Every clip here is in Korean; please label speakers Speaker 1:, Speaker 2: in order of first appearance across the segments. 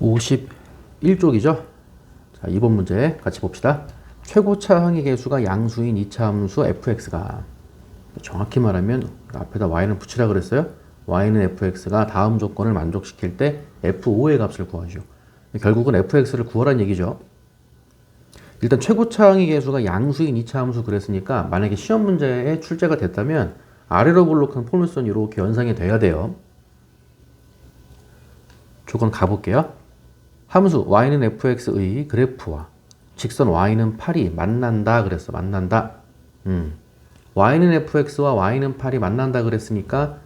Speaker 1: 51쪽이죠. 자, 이번 문제 같이 봅시다. 최고차 항의 계수가 양수인 2차 함수 fx가, 정확히 말하면 앞에다 y는 붙이라 그랬어요. y는 fx가 다음 조건을 만족시킬 때 f5의 값을 구하죠. 결국은 fx를 구하라는 얘기죠. 일단 최고차 항의 계수가 양수인 2차 함수 그랬으니까 만약에 시험 문제에 출제가 됐다면 아래로 볼록한 포물선이 이렇게 연상이 돼야 돼요. 조건 가볼게요. 함수 y는 fx의 그래프와 직선 y는 8이 만난다 그랬어. 만난다. y는 fx와 y는 8이 만난다 그랬으니까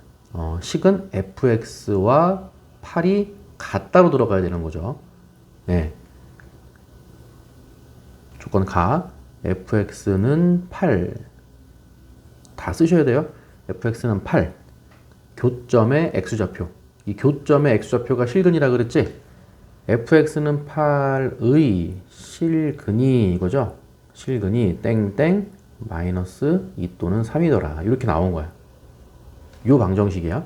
Speaker 1: 식은 fx와 8이 같다로 들어가야 되는 거죠. 네. 조건 가. fx는 8. 다 쓰셔야 돼요. fx는 8. 교점의 x좌표. 이 교점의 x좌표가 실근이라 그랬지? fx는 8의 실근이 이거죠? 실근이 땡땡 마이너스 2 또는 3이더라. 이렇게 나온 거야. 요 방정식이야.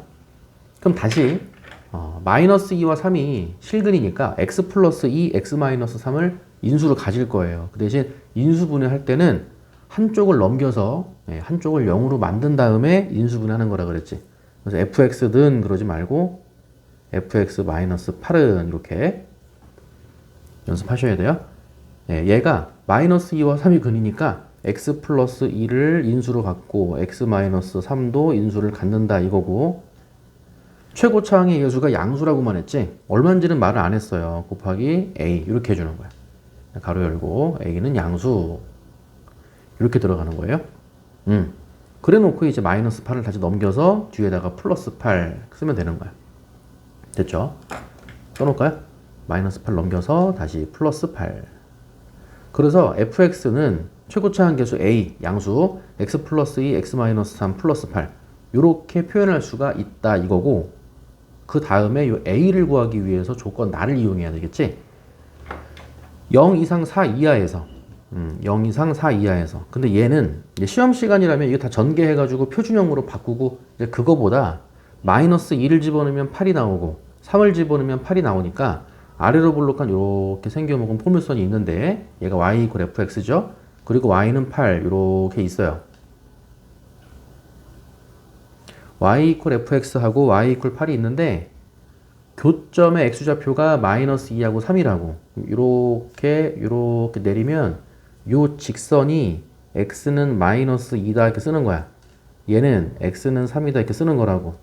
Speaker 1: 그럼 다시 마이너스 2와 3이 실근이니까 x 플러스 2, x 마이너스 3을 인수로 가질 거예요. 그 대신 인수분해 할 때는 한쪽을 넘겨서 한쪽을 0으로 만든 다음에 인수분해하는 거라 그랬지. 그래서 fx든 그러지 말고 fx 마이너스 8은 이렇게 연습하셔야 돼요. 얘가 마이너스 2와 3이 근이니까 x 플러스 2를 인수로 갖고 x 마이너스 3도 인수를 갖는다 이거고, 최고차 항의 계수가 양수라고만 했지 얼마인지는 말을 안 했어요. 곱하기 a 이렇게 해주는 거야. 가로 열고 a는 양수 이렇게 들어가는 거예요. 그래 놓고 이제 마이너스 8을 다시 넘겨서 뒤에다가 플러스 8 쓰면 되는 거야. 됐죠? 써놓을까요? 마이너스 8 넘겨서 다시 플러스 8. 그래서 fx는 최고차 항계수 a 양수 x 플러스 2 x 마이너스 3 플러스 8 이렇게 표현할 수가 있다 이거고, 그 다음에 이 a를 구하기 위해서 조건 나를 이용해야 되겠지. 0 이상 4 이하에서 0 이상 4 이하에서. 근데 얘는 이제 시험 시간이라면 이거 다 전개해가지고 표준형으로 바꾸고, 이제 그거보다 마이너스 2를 집어넣으면 8이 나오고 3을 집어넣으면 8이 나오니까 아래로 볼록한 이렇게 생겨먹은 포물선이 있는데 얘가 y 이퀄 fx죠. 그리고 y는 8 이렇게 있어요. y 이퀄 fx하고 y 이퀄 8이 있는데 교점의 x좌표가 마이너스 2하고 3이라고 이렇게 내리면 요 직선이 x는 마이너스 2다 이렇게 쓰는 거야. 얘는 x는 3이다 이렇게 쓰는 거라고.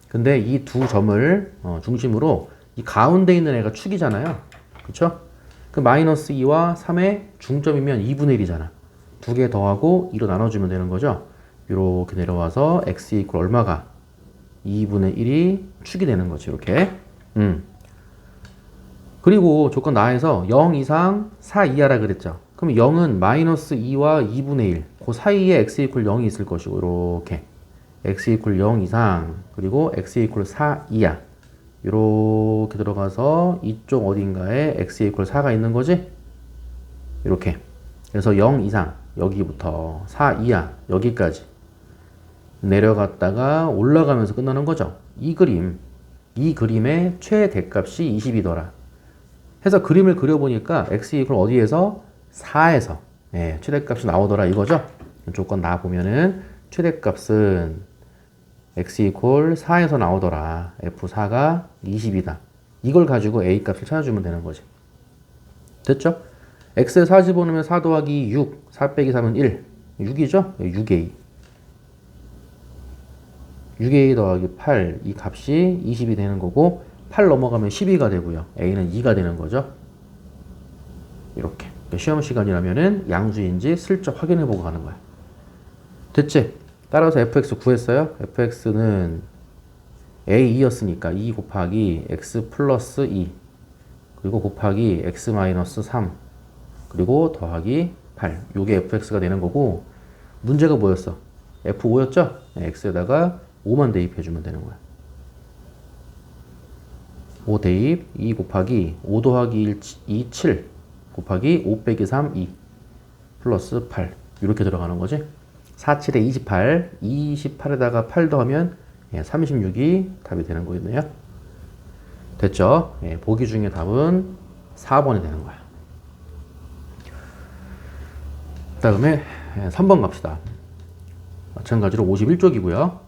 Speaker 1: 근데 이 두 점을 중심으로 이 가운데 있는 애가 축이잖아요. 그쵸? 그 마이너스 2와 3의 중점이면 2분의 1이잖아. 두 개 더하고 2로 나눠주면 되는 거죠. 이렇게 내려와서 x 이퀄 얼마가? 2분의 1이 축이 되는 거지. 이렇게. 그리고 조건 나에서 0 이상 4 이하라 그랬죠. 그럼 0은 마이너스 2와 2분의 1. 그 사이에 x 이퀄 0이 있을 것이고 이렇게. x 이퀄 0 이상 그리고 x 이퀄 4 이하 이렇게 들어가서 이쪽 어딘가에 x 이퀄 4가 있는 거지? 이렇게. 그래서 0 이상 여기부터 4 이하 여기까지 내려갔다가 올라가면서 끝나는 거죠. 이 그림의 최대값이 20이더라. 해서 그림을 그려보니까 x 이퀄 어디에서? 4에서 최대값이 나오더라 이거죠. 조건 나 보면은 최대값은 x 이퀄 4에서 나오더라. f4가 20이다. 이걸 가지고 a 값을 찾아주면 되는 거지. 됐죠? x에 4 집어넣으면 4 더하기 6, 4 빼기 3은 1. 6이죠? 6a. 6a 더하기 8, 이 값이 20이 되는 거고 8 넘어가면 12가 되고요. a는 2가 되는 거죠. 이렇게. 시험 시간이라면은 양수인지 슬쩍 확인해보고 가는 거야. 됐지? 따라서 fx 구했어요. fx는 a2였으니까 2 곱하기 x 플러스 2 그리고 곱하기 x 마이너스 3 그리고 더하기 8. 요게 fx가 되는 거고, 문제가 뭐였어? f5였죠? x에다가 5만 대입해주면 되는 거야. 5 대입 2 곱하기 5 더하기 1, 2, 7 곱하기 5 빼기 3, 2 플러스 8 이렇게 들어가는 거지. 4, 7에 28, 28에다가 8 더하면 36이 답이 되는 거겠네요. 됐죠? 예, 보기 중에 답은 4번이 되는 거야. 그 다음에 3번 갑시다. 마찬가지로 51쪽이고요.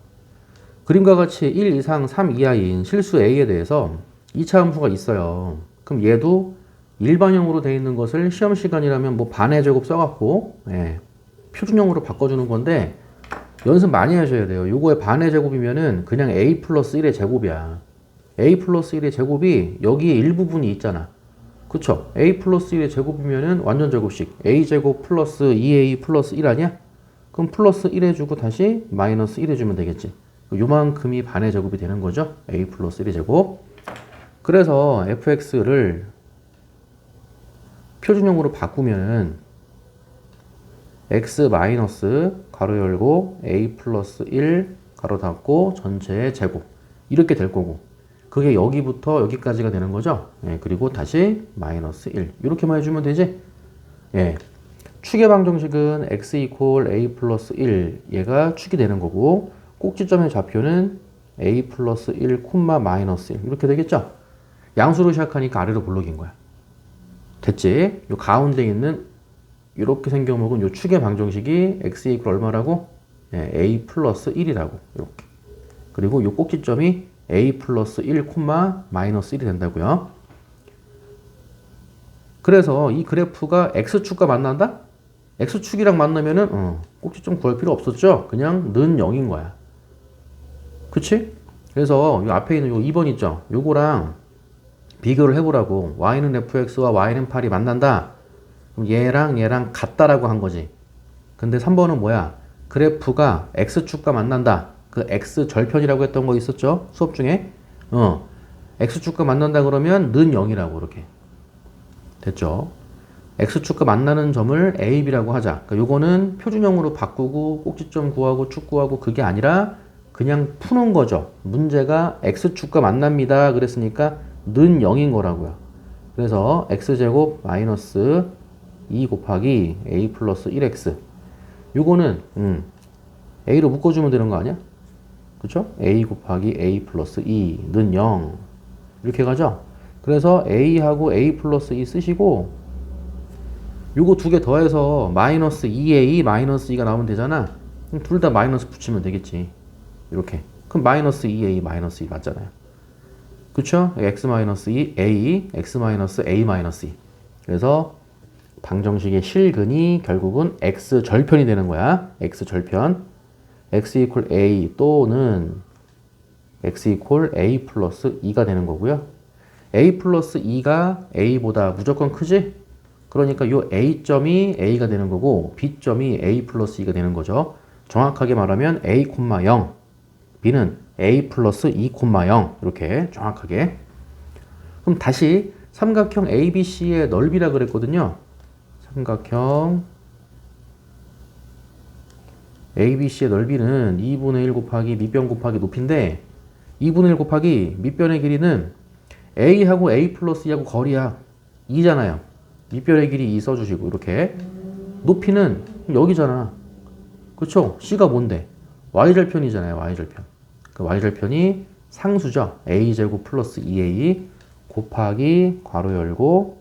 Speaker 1: 그림과 같이 1 이상 3 이하인 실수 A에 대해서 2차 함수가 있어요. 그럼 얘도 일반형으로 되어 있는 것을 시험 시간이라면 뭐 반의 제곱 써갖고 표준형으로 바꿔주는 건데 연습 많이 하셔야 돼요. 요거의 반의 제곱이면은 그냥 A 플러스 1의 제곱이야. A 플러스 1의 제곱이 여기에 일부분이 있잖아. 그쵸? A 플러스 1의 제곱이면은 완전 제곱식 A 제곱 플러스 2A 플러스 1 아니야? 그럼 플러스 1 해주고 다시 마이너스 1 해주면 되겠지. 요만큼이 반의 제곱이 되는 거죠. A 플러스 1의 제곱. 그래서 fx를 표준형으로 바꾸면은 x 마이너스 가로 열고 a 플러스 1 가로 닫고 전체의 제곱 이렇게 될 거고 그게 여기부터 여기까지가 되는 거죠. 그리고 다시 마이너스 1 이렇게만 해주면 되지. 축의 방정식은 x 이퀄 a 플러스 1 얘가 축이 되는 거고 꼭지점의 좌표는 a 플러스 1 콤마 마이너스 1 이렇게 되겠죠. 양수로 시작하니까 아래로 볼록인 거야. 됐지? 요 가운데 있는 이렇게 생겨먹은 요 축의 방정식이 x 이퀄 얼마라고? a 플러스 1이라고 이렇게. 그리고 요 꼭지점이 a 플러스 1 콤마 마이너스 1이 된다고요. 그래서 이 그래프가 x축과 만난다? x축이랑 만나면은 꼭지점 구할 필요 없었죠? 그냥 는 0인 거야. 그치? 그래서 요 앞에 있는 요 2번 있죠? 요거랑 비교를 해보라고. y는 fx와 y는 8이 만난다. 그럼 얘랑 같다라고 한 거지. 근데 3번은 뭐야? 그래프가 x축과 만난다. 그 x 절편이라고 했던 거 있었죠? 수업 중에. x축과 만난다 그러면 는 0이라고 이렇게. 됐죠? x축과 만나는 점을 a, b라고 하자. 그러니까 요거는 표준형으로 바꾸고 꼭지점 구하고 축 구하고 그게 아니라 그냥 푸는 거죠. 문제가 x축과 만납니다. 그랬으니까 는 0인 거라고요. 그래서 x제곱 마이너스 2 곱하기 a 플러스 1x 요거는 a로 묶어주면 되는 거 아니야? 그쵸? a 곱하기 a 플러스 2는 0 이렇게 가죠? 그래서 a하고 a 플러스 2 쓰시고 요거 두 개 더해서 마이너스 2a 마이너스 2가 나오면 되잖아. 둘 다 마이너스 붙이면 되겠지. 이렇게. 그럼 마이너스 2a 마이너스 2 맞잖아요. 그쵸? x 마이너스 2 a x 마이너스 a 마이너스 2 그래서 방정식의 실근이 결국은 x 절편이 되는 거야. x 절편 x 이퀄 a 또는 x 이퀄 a 플러스 2가 되는 거고요. a 플러스 2가 a보다 무조건 크지? 그러니까 요 a점이 a가 되는 거고 b점이 a 플러스 2가 되는 거죠. 정확하게 말하면 a, 0 b는 a 플러스 2, 0 이렇게 정확하게. 그럼 다시 삼각형 ABC의 넓이라 그랬거든요. 삼각형 ABC의 넓이는 2분의 1 곱하기 밑변 곱하기 높이인데 2분의 1 곱하기 밑변의 길이는 A하고 A 플러스 2하고 거리야. 2잖아요. 밑변의 길이 2 써주시고 이렇게. 높이는 여기잖아. 그쵸? C가 뭔데? Y절편이잖아요. Y절편. 그 Y절편이 상수죠. A제곱 플러스 2A 곱하기 괄호 열고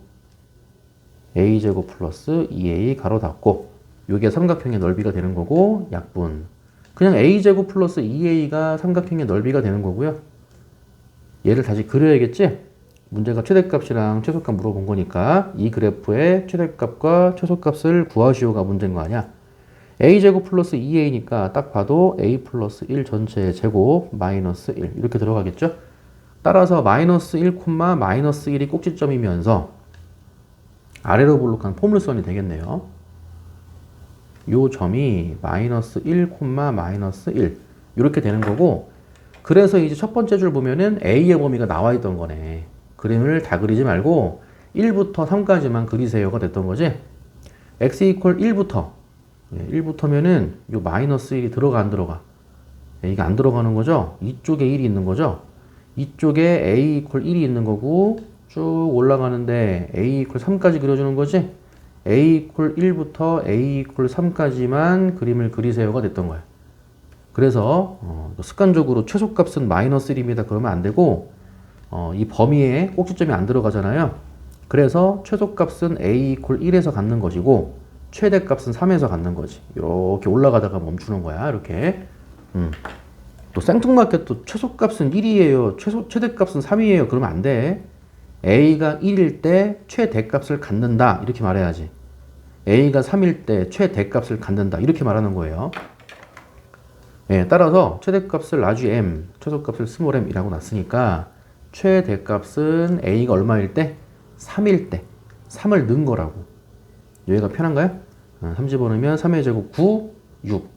Speaker 1: A제곱 플러스 2A 가로 닫고 요게 삼각형의 넓이가 되는 거고 약분. 그냥 A제곱 플러스 2A가 삼각형의 넓이가 되는 거고요. 얘를 다시 그려야겠지? 문제가 최대값이랑 최소값 물어본 거니까 이 그래프의 최대값과 최소값을 구하시오가 문제인 거 아니야? A제곱 플러스 2A니까 딱 봐도 A 플러스 1 전체의 제곱 마이너스 1 이렇게 들어가겠죠? 따라서 마이너스 1, 마이너스 1이 꼭지점이면서 아래로 볼록한 포물선이 되겠네요. 요 점이 마이너스 1, 마이너스 1 이렇게 되는 거고 그래서 이제 첫 번째 줄 보면은 A의 범위가 나와 있던 거네. 그림을 다 그리지 말고 1부터 3까지만 그리세요가 됐던 거지. x 이퀄 1부터 1부터면은 요 마이너스 1이 들어가 안 들어가? 이게 안 들어가는 거죠. 이쪽에 1이 있는 거죠. 이쪽에 a 이퀄 1이 있는 거고 쭉 올라가는데 a 이퀄 3까지 그려주는 거지. a 이퀄 1부터 a 이퀄 3까지만 그림을 그리세요가 됐던 거야. 그래서 습관적으로 최소값은 마이너스 1입니다. 그러면 안 되고 이 범위에 꼭지점이 안 들어가잖아요. 그래서 최소값은 a 이퀄 1에서 갖는 것이고 최대값은 3에서 갖는 거지. 이렇게 올라가다가 멈추는 거야. 이렇게. 또 생뚱맞게 또 최소값은 1이에요. 최대값은 3이에요. 그러면 안 돼. a가 1일 때 최대값을 갖는다. 이렇게 말해야지. a가 3일 때 최대값을 갖는다. 이렇게 말하는 거예요. 예, 따라서 최대값을 라지 m, 최소값을 스몰 m이라고 놨으니까 최대값은 a가 얼마일 때? 3일 때. 3을 넣은 거라고. 여기가 편한가요? 3 집어넣으면 3의 제곱 9, 6.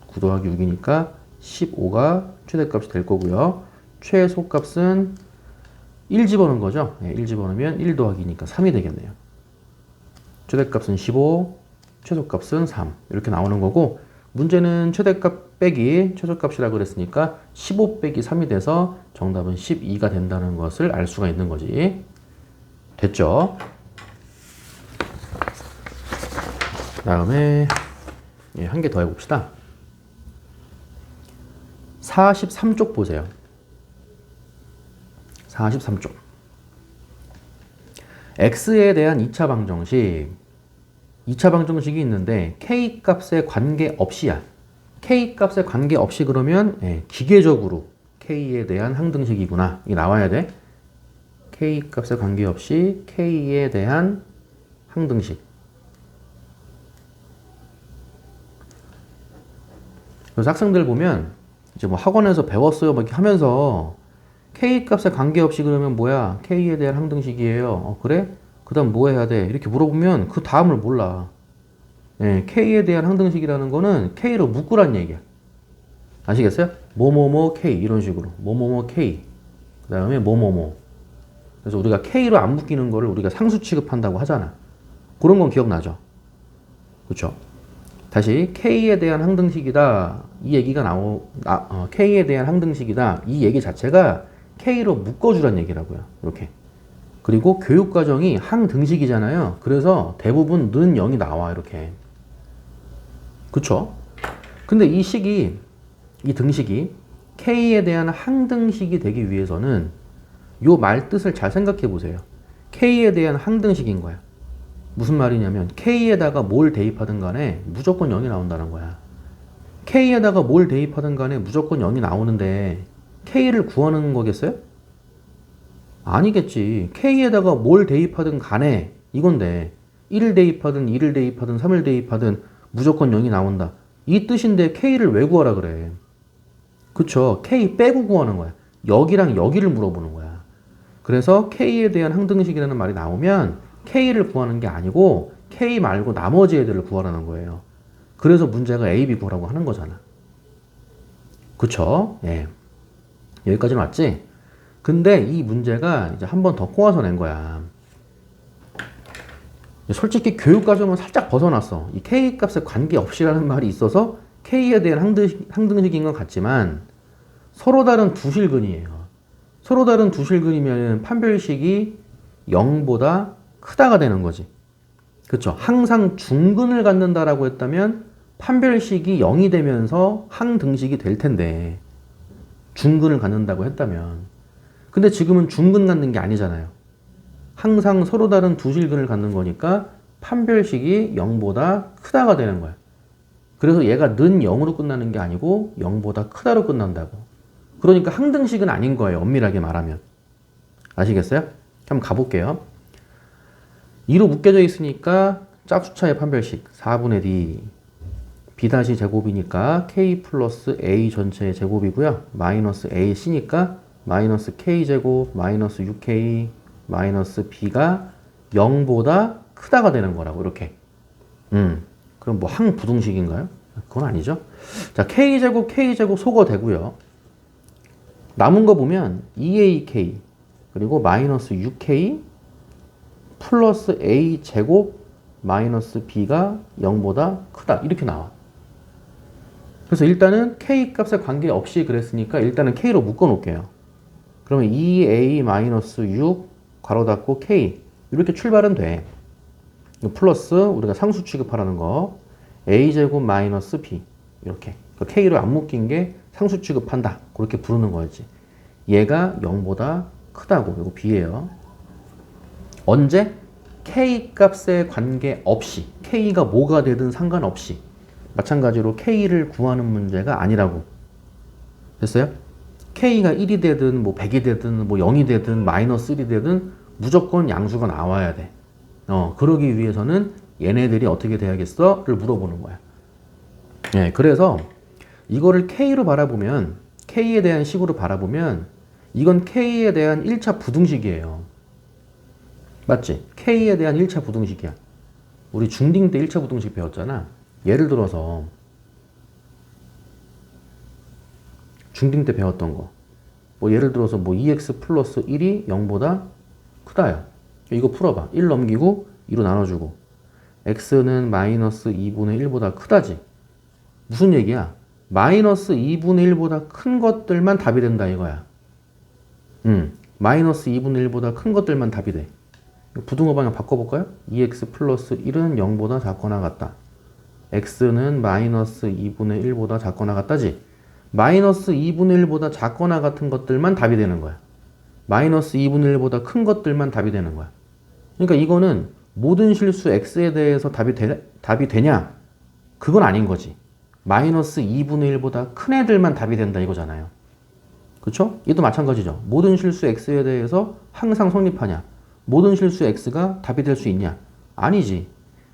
Speaker 1: 9 더하기 6이니까 15가 최대값이 될 거고요. 최소값은 1 집어넣은 거죠. 1 집어넣으면 1 더하기니까 3이 되겠네요. 최대값은 15, 최소값은 3. 이렇게 나오는 거고 문제는 최대값 빼기 최소값이라고 그랬으니까 15 빼기 3이 돼서 정답은 12가 된다는 것을 알 수가 있는 거지. 됐죠? 그 다음에 한 개 더 해봅시다. 43쪽 보세요. 43쪽. x에 대한 2차 방정식. 2차 방정식이 있는데 k값에 관계없이야. k값에 관계없이 그러면 기계적으로 k에 대한 항등식이구나. 이게 나와야 돼. k값에 관계없이 k에 대한 항등식. 그래서 학생들 보면 이제 뭐 학원에서 배웠어요 막 이렇게 하면서 k값에 관계없이 그러면 뭐야? k에 대한 항등식이에요. 그래? 그 다음 뭐 해야 돼? 이렇게 물어보면 그 다음을 몰라. k에 대한 항등식이라는 거는 k로 묶으란 얘기야. 아시겠어요? 뭐뭐뭐 k 이런 식으로 뭐뭐뭐 k 그 다음에 뭐뭐뭐. 그래서 우리가 k로 안 묶이는 거를 우리가 상수 취급한다고 하잖아. 그런 건 기억나죠? 그렇죠? 다시 k에 대한 항등식이다 이 얘기가 k에 대한 항등식이다 이 얘기 자체가 k로 묶어주란 얘기라고요. 이렇게. 그리고 교육과정이 항등식이잖아요. 그래서 대부분 는 0이 나와 이렇게. 그쵸? 근데 이 등식이 k에 대한 항등식이 되기 위해서는 요 말 뜻을 잘 생각해 보세요. k에 대한 항등식인 거야. 무슨 말이냐면 k에다가 뭘 대입하든 간에 무조건 0이 나온다는 거야. k에다가 뭘 대입하든 간에 무조건 0이 나오는데 k를 구하는 거겠어요? 아니겠지. k에다가 뭘 대입하든 간에 이건데 1을 대입하든 2를 대입하든 3을 대입하든 무조건 0이 나온다. 이 뜻인데 k를 왜 구하라 그래? 그쵸. k 빼고 구하는 거야. 여기랑 여기를 물어보는 거야. 그래서 k에 대한 항등식이라는 말이 나오면 k를 구하는 게 아니고 k 말고 나머지 애들을 구하라는 거예요. 그래서 문제가 a, b 구하라고 하는 거잖아. 그쵸? 예. 여기까지는 왔지? 근데 이 문제가 이제 한 번 더 꼬아서 낸 거야. 솔직히 교육과정은 살짝 벗어났어. 이 k값에 관계없이라는 말이 있어서 k에 대한 항등식인 것 같지만 서로 다른 두 실근이에요. 서로 다른 두 실근이면 판별식이 0보다 크다가 되는 거지. 그렇죠? 항상 중근을 갖는다라고 했다면 판별식이 0이 되면서 항등식이 될 텐데 중근을 갖는다고 했다면 근데 지금은 중근 갖는 게 아니잖아요. 항상 서로 다른 두 실근을 갖는 거니까 판별식이 0보다 크다가 되는 거야. 그래서 얘가 는 0으로 끝나는 게 아니고 0보다 크다로 끝난다고. 그러니까 항등식은 아닌 거예요. 엄밀하게 말하면. 아시겠어요? 한번 가볼게요. 2로 묶여져 있으니까 짝수차의 판별식 4분의 d b' 제곱이니까 k 플러스 a 전체의 제곱이고요. 마이너스 ac니까 마이너스 k 제곱 마이너스 6k 마이너스 b가 0보다 크다가 되는 거라고 이렇게. 그럼 뭐 항부등식인가요? 그건 아니죠. 자, k 제곱 소거 되고요. 남은 거 보면 2ak 그리고 마이너스 6k 플러스 a 제곱 마이너스 b가 0보다 크다 이렇게 나와. 그래서 일단은 k 값에 관계없이 그랬으니까 일단은 k로 묶어 놓을게요. 그러면 2a 마이너스 6 괄호 닫고 k 이렇게 출발은 돼. 플러스 우리가 상수 취급하라는 거 a 제곱 마이너스 b 이렇게 k로 안 묶인 게 상수 취급한다 그렇게 부르는 거지. 얘가 0보다 크다고. 이거 B예요. 언제? K 값에 관계없이, K가 뭐가 되든 상관없이, 마찬가지로 K를 구하는 문제가 아니라고. 됐어요? K가 1이 되든 뭐 100이 되든 뭐 0이 되든 마이너스 1이 되든 무조건 양수가 나와야 돼. 그러기 위해서는 얘네들이 어떻게 돼야겠어? 를 물어보는 거야. 네, 그래서 이거를 K로 바라보면, K에 대한 식으로 바라보면 이건 K에 대한 1차 부등식이에요. 맞지? K에 대한 1차 부등식이야. 우리 중딩 때 1차 부등식 배웠잖아. 예를 들어서 중딩 때 배웠던 거. 뭐 예를 들어서 뭐 2x 플러스 1이 0보다 크다야. 이거 풀어봐. 1 넘기고 2로 나눠주고. x는 마이너스 2분의 1보다 크다지. 무슨 얘기야? 마이너스 2분의 1보다 큰 것들만 답이 된다 이거야. 마이너스 2분의 1보다 큰 것들만 답이 돼. 부등호 방향 바꿔볼까요? 2x 플러스 1은 0보다 작거나 같다. x는 마이너스 2분의 1보다 작거나 같다지. 마이너스 2분의 1보다 작거나 같은 것들만 답이 되는 거야. 마이너스 2분의 1보다 큰 것들만 답이 되는 거야. 그러니까 이거는 모든 실수 x에 대해서 답이 되냐? 그건 아닌 거지. 마이너스 2분의 1보다 큰 애들만 답이 된다 이거잖아요. 그쵸? 얘도 마찬가지죠. 모든 실수 x에 대해서 항상 성립하냐? 모든 실수 x가 답이 될 수 있냐? 아니지.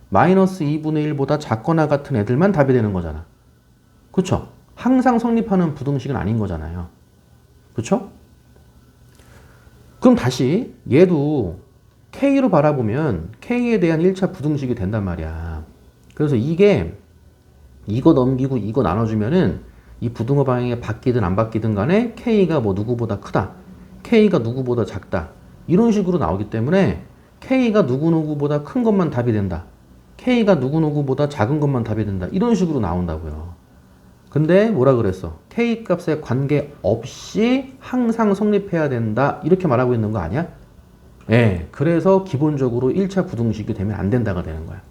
Speaker 1: 마이너스 2분의 1보다 작거나 같은 애들만 답이 되는 거잖아. 그쵸? 항상 성립하는 부등식은 아닌 거잖아요. 그쵸? 그럼 다시 얘도 K로 바라보면 K에 대한 1차 부등식이 된단 말이야. 그래서 이거 넘기고 이거 나눠주면은 이 부등호 방향이 바뀌든 안 바뀌든 간에 K가 뭐 누구보다 크다. K가 누구보다 작다. 이런 식으로 나오기 때문에 K가 누구누구보다 큰 것만 답이 된다. K가 누구누구보다 작은 것만 답이 된다. 이런 식으로 나온다고요. 근데 뭐라 그랬어? K 값에 관계없이 항상 성립해야 된다. 이렇게 말하고 있는 거 아니야? 예. 그래서 기본적으로 1차 부등식이 되면 안 된다가 되는 거야.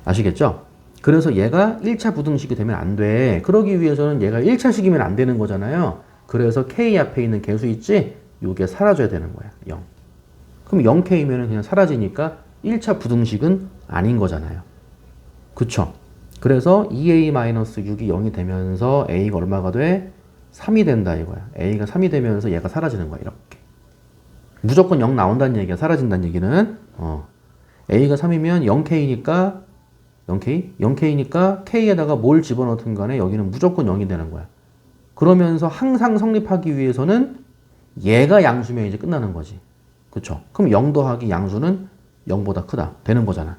Speaker 1: 아시겠죠? 그래서 얘가 1차 부등식이 되면 안 돼. 그러기 위해서는 얘가 1차식이면 안 되는 거잖아요. 그래서 K 앞에 있는 개수 있지? 요게 사라져야 되는 거야. 0. 그럼 0K면 그냥 사라지니까 1차 부등식은 아닌 거잖아요. 그쵸? 그래서 2a-6이 0이 되면서 a가 얼마가 돼? 3이 된다 이거야. a가 3이 되면서 얘가 사라지는 거야. 이렇게. 무조건 0 나온다는 얘기야. 사라진다는 얘기는. a가 3이면 0k니까 0k? 0k니까 k에다가 뭘 집어넣든 간에 여기는 무조건 0이 되는 거야. 그러면서 항상 성립하기 위해서는 얘가 양수면 이제 끝나는 거지. 그쵸? 그럼 0 더하기 양수는 0보다 크다. 되는 거잖아.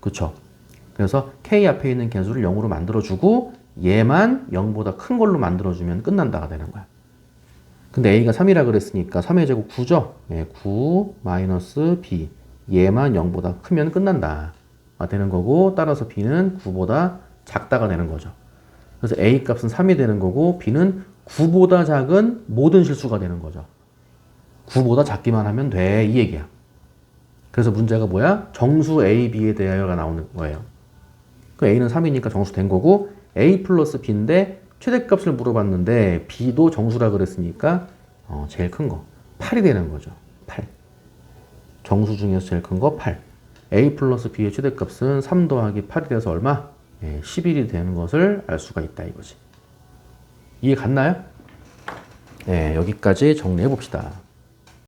Speaker 1: 그쵸? 그래서 k 앞에 있는 개수를 0으로 만들어주고 얘만 0보다 큰 걸로 만들어주면 끝난다가 되는 거야. 근데 a가 3이라 그랬으니까 3의 제곱 9죠? 네, 9 마이너스 b. 얘만 0보다 크면 끝난다. 되는 거고 따라서 b는 9보다 작다가 되는 거죠. 그래서 a 값은 3이 되는 거고 b는 9보다 작은 모든 실수가 되는 거죠. 9보다 작기만 하면 돼. 이 얘기야. 그래서 문제가 뭐야? 정수 a, b에 대하여가 나오는 거예요. 그 a는 3이니까 정수 된 거고 a 플러스 b인데 최대값을 물어봤는데 b도 정수라 그랬으니까 제일 큰 거 8이 되는 거죠. 8. 정수 중에서 제일 큰 거 8. a 플러스 b의 최대값은 3 더하기 8이 돼서 얼마? 11이 되는 것을 알 수가 있다 이거지. 이해 갔나요? 네, 여기까지 정리해 봅시다.